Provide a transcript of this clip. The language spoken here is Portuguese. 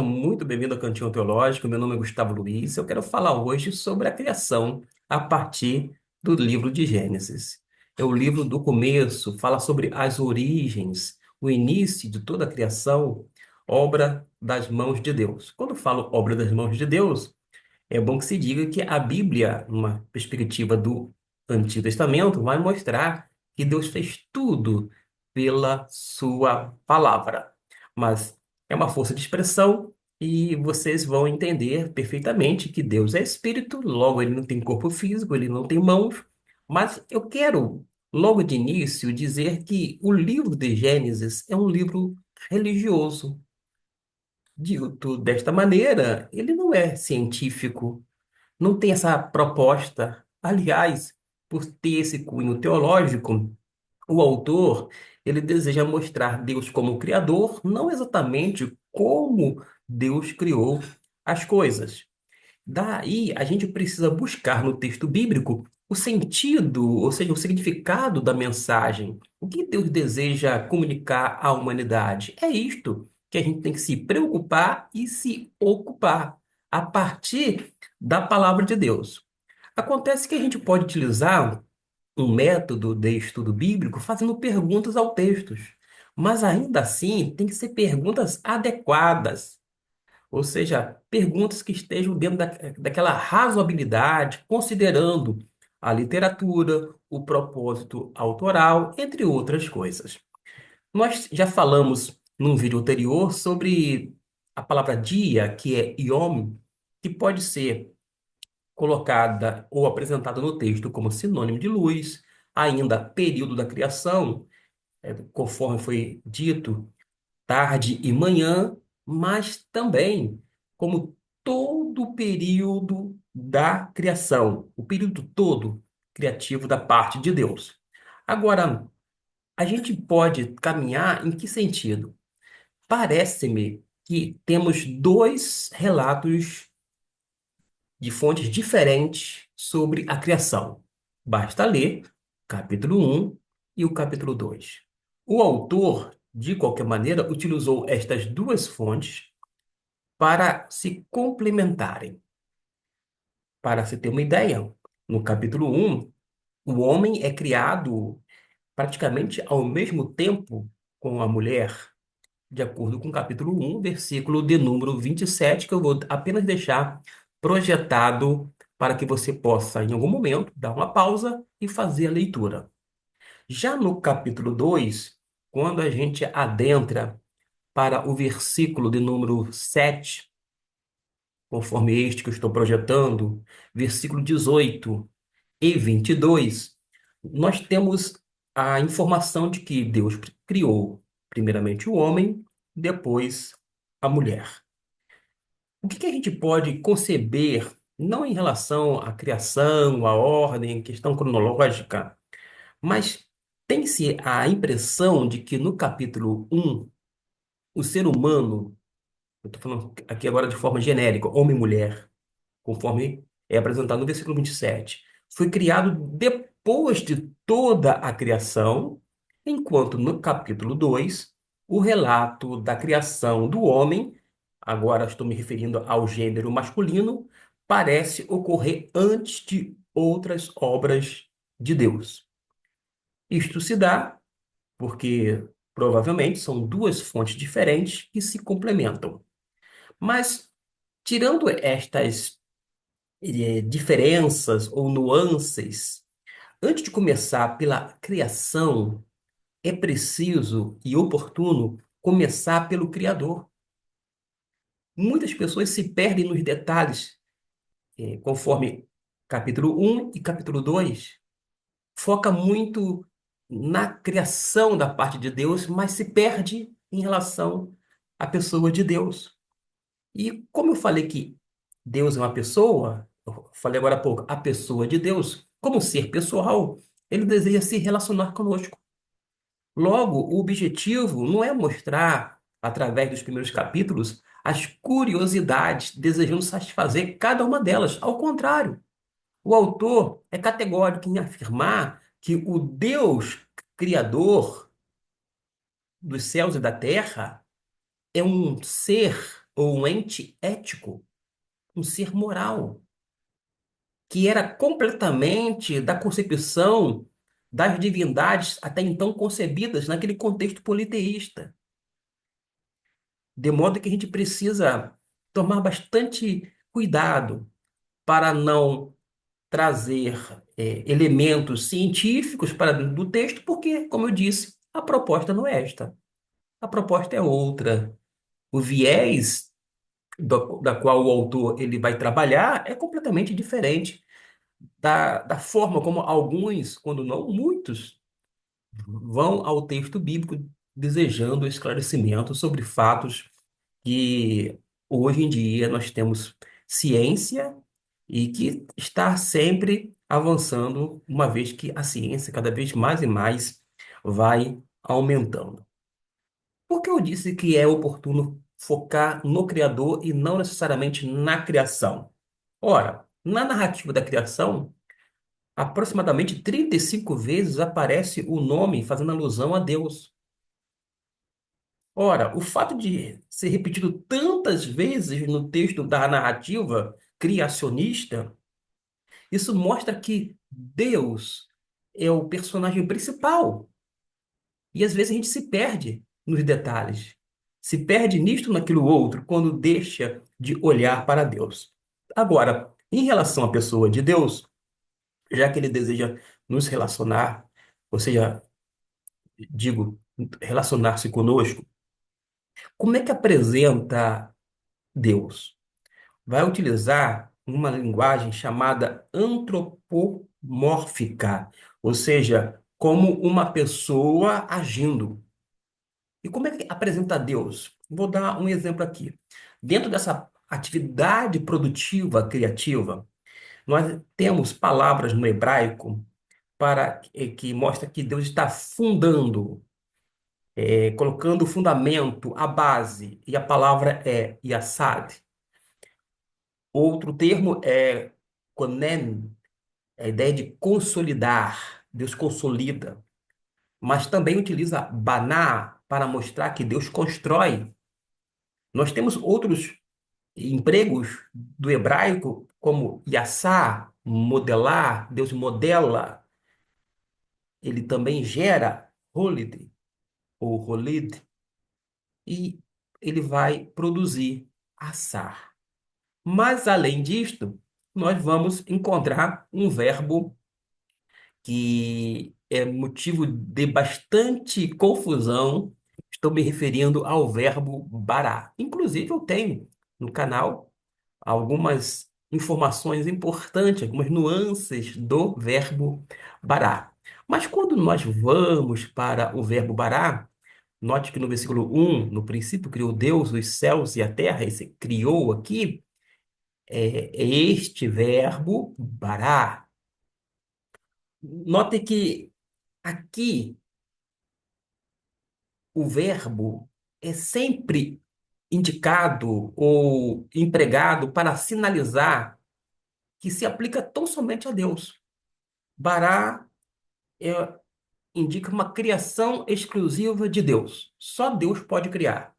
Muito bem-vindo ao Cantinho Teológico. Meu nome é Gustavo Luiz. Eu quero falar hoje sobre a criação a partir do livro de Gênesis. É o livro do começo, fala sobre as origens, o início de toda a criação, obra das mãos de Deus. Quando falo obra das mãos de Deus, é bom que se diga que a Bíblia, numa perspectiva do Antigo Testamento, vai mostrar que Deus fez tudo pela sua palavra. Mas é uma força de expressão e vocês vão entender perfeitamente que Deus é espírito, logo ele não tem corpo físico, ele não tem mãos. Mas eu quero, logo de início, dizer que o livro de Gênesis é um livro religioso. Dito desta maneira, ele não é científico, não tem essa proposta. Aliás, por ter esse cunho teológico, o autor, ele deseja mostrar Deus como criador, não exatamente como Deus criou as coisas. Daí, a gente precisa buscar no texto bíblico o sentido, ou seja, o significado da mensagem. O que Deus deseja comunicar à humanidade? É isto que a gente tem que se preocupar e se ocupar a partir da palavra de Deus. Acontece que a gente pode utilizar um método de estudo bíblico fazendo perguntas ao texto, mas ainda assim tem que ser perguntas adequadas, ou seja, perguntas que estejam dentro daquela razoabilidade, considerando a literatura, o propósito autoral, entre outras coisas. Nós já falamos num vídeo anterior sobre a palavra dia, que é yom, que pode ser colocada ou apresentada no texto como sinônimo de luz, ainda período da criação, conforme foi dito, tarde e manhã, mas também como todo o período da criação, o período todo criativo da parte de Deus. Agora, a gente pode caminhar em que sentido? Parece-me que temos dois relatos de fontes diferentes sobre a criação. Basta ler capítulo um e o capítulo 2. O autor, de qualquer maneira, utilizou estas duas fontes para se complementarem. Para se ter uma ideia, no capítulo um, o homem é criado praticamente ao mesmo tempo com a mulher, de acordo com o capítulo um, versículo de número 27, que eu vou apenas deixar projetado para que você possa, em algum momento, dar uma pausa e fazer a leitura. Já no capítulo 2, quando a gente adentra para o versículo de número 7, conforme este que eu estou projetando, versículo 18 e 22, nós temos a informação de que Deus criou primeiramente o homem, depois a mulher. O que que a gente pode conceber, não em relação à criação, à ordem, questão cronológica, mas tem-se a impressão de que no capítulo um o ser humano, eu estou falando aqui agora de forma genérica, homem e mulher, conforme é apresentado no versículo 27. Foi criado depois de toda a criação, enquanto no capítulo 2 o relato da criação do homem, agora estou me referindo ao gênero masculino, parece ocorrer antes de outras obras de Deus. Isto se dá porque provavelmente são duas fontes diferentes que se complementam. Mas, tirando estas diferenças ou nuances, antes de começar pela criação, é preciso e oportuno começar pelo Criador. Muitas pessoas se perdem nos detalhes, conforme capítulo um e capítulo 2 foca muito na criação da parte de Deus, mas se perde em relação à pessoa de Deus. E como eu falei que Deus é uma pessoa, eu falei agora há pouco, a pessoa de Deus, como ser pessoal, ele deseja se relacionar conosco. Logo, o objetivo não é mostrar, através dos primeiros capítulos, as curiosidades, desejando satisfazer cada uma delas. Ao contrário, o autor é categórico em afirmar que o Deus Criador dos céus e da terra é um ser ou um ente ético, um ser moral, que era completamente da concepção das divindades até então concebidas naquele contexto politeísta. De modo que a gente precisa tomar bastante cuidado para não trazer elementos científicos para dentro do texto, porque, como eu disse, a proposta não é esta. A proposta é outra. O viés da qual o autor ele vai trabalhar é completamente diferente da forma como alguns, quando não muitos, vão ao texto bíblico desejando esclarecimento sobre fatos que hoje em dia nós temos ciência e que está sempre avançando, uma vez que a ciência cada vez mais e mais vai aumentando. Por que eu disse que é oportuno focar no Criador e não necessariamente na criação? Ora, na narrativa da criação, aproximadamente 35 vezes aparece o nome fazendo alusão a Deus. Ora, o fato de ser repetido tantas vezes no texto da narrativa criacionista, isso mostra que Deus é o personagem principal. E às vezes a gente se perde nos detalhes, se perde nisto, naquilo outro, quando deixa de olhar para Deus. Agora, em relação à pessoa de Deus, já que ele deseja nos relacionar, ou seja, digo, relacionar-se conosco, como é que apresenta Deus? Vai utilizar uma linguagem chamada antropomórfica, ou seja, como uma pessoa agindo. E como é que apresenta Deus? Vou dar um exemplo aqui. Dentro dessa atividade produtiva, criativa, nós temos palavras no hebraico para que mostra que Deus está fundando, colocando o fundamento, a base, e a palavra é yasad. Outro termo é konen, a ideia de consolidar. Deus consolida. Mas também utiliza baná para mostrar que Deus constrói. Nós temos outros empregos do hebraico, como yassá, modelar, Deus modela. Ele também gera holid, ou holid, e ele vai produzir assar. Mas, além disto, nós vamos encontrar um verbo que é motivo de bastante confusão. Estou me referindo ao verbo bará. Inclusive, eu tenho no canal algumas informações importantes, algumas nuances do verbo bará. Mas quando nós vamos para o verbo bará, note que no versículo 1, no princípio criou Deus os céus e a terra, esse criou aqui, é este verbo bará. Note que aqui o verbo é sempre indicado ou empregado para sinalizar que se aplica tão somente a Deus. Bará é, indica uma criação exclusiva de Deus. Só Deus pode criar.